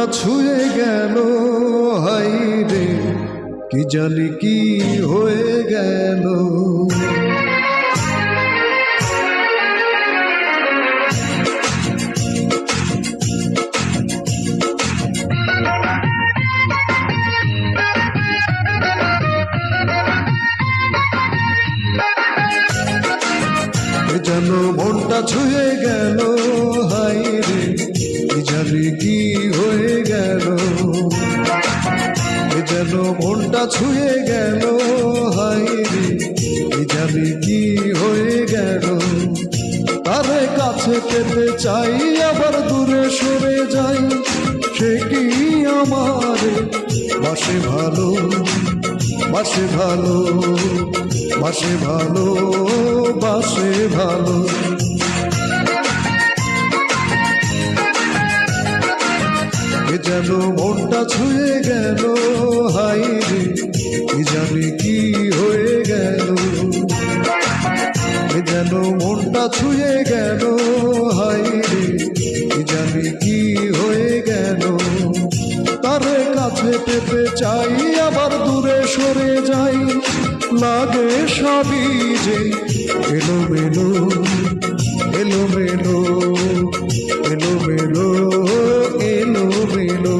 মনটা ছুঁয়ে গেল, হাই রে কি জানি কি হয়ে গেল। যেন মনটা ছুঁয়ে গেল, হাই রে কি জানি কি হয়ে গেল। যেন মনটা ছুঁয়ে গেল, হাই রে কি জানি কি হয়ে গেল। তারে কাছে পেতে চাই আবার দূরে সরে যাই, সে কি আমারে বাসে ভালো, বাসে ভালো, বাসে ভালো, বাসে ভালো। যেন মনটা ছুঁয়ে গেল, হাই রে কি জানি কি হয়ে গেল। যেন মনটা ছুঁয়ে গেল, হাই রে কি জানি কি হয়ে গেল। তারে কাছে পেতে চাই আবার দূরে সরে যাই, লাগে সবই যে এলোমেলো, এলোমেলো, এলোমেলো, এলোমেলো।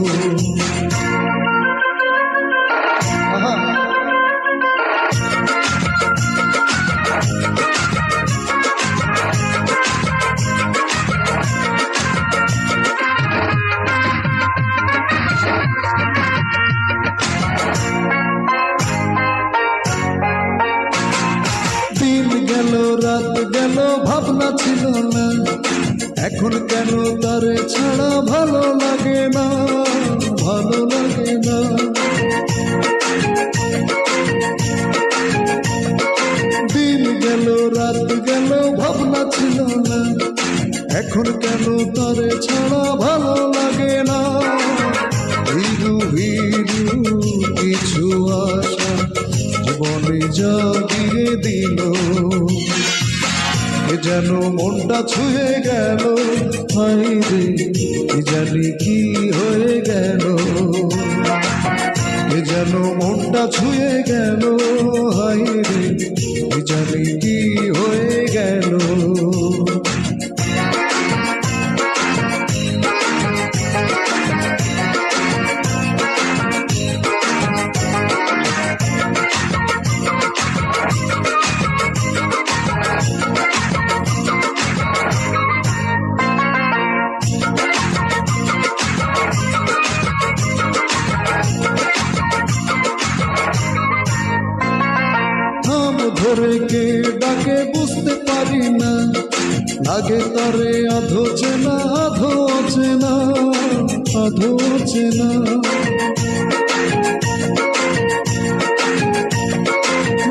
দিন গেল রাত গেল ভাবনা ছিল না, এখন কেন তারে ছাড়া ভালো লাগে না, ভালো লাগে না। দিন গেল রাত গেল ভাবনা ছিল না, এখন কেন তারে ছাড়া ভালো লাগে না। হিরু হিরু কিছু আশা জীবনে জাগিয়ে দিল, যেন মনটা ছুঁয়ে গেল, হাই রে কি জানি কি হয়ে গেল। যেন মনটা ছুঁয়ে গেল, হাই রে কি জানি কি হয়ে গেল। ধরে কে ডাকে বুঝতে পারি না, লাগে তারে আধো চেনা, আধো চেনা, আধো চেনা।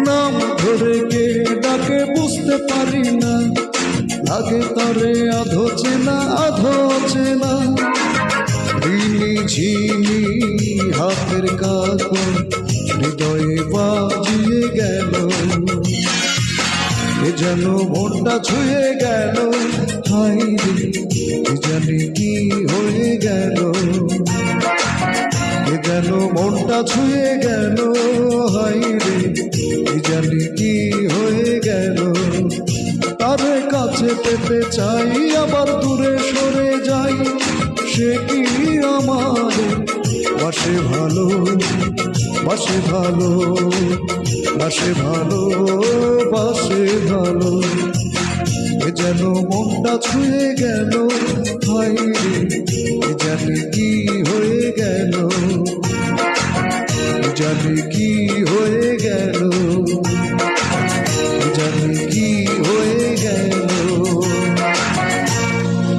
নাম ধরে কে ডাকে বুঝতে পারি না, লাগে তারে আধো চেনা, আধো চেনা। রিলি ঝিলি হাতের কাকন হৃদয়ে বাজিয়ে গেল, যেন মনটা ছুঁয়ে গেল, হাই রে কি জানি কি হয়ে গেল। যেন মনটা ছুঁয়ে গেল, হাই রে কি জানি কি হয়ে গেল। তারে কাছে পেতে চাই আবার দূরে সরে যাই, সে কি আমারে বাসে ভালো, বাসে ভালো, বাসে ভালো, বাসে ভালো। যেন মনটা ছুঁয়ে গেল, হাই রে জানি কি হয়ে গেল, জানি কি হয়ে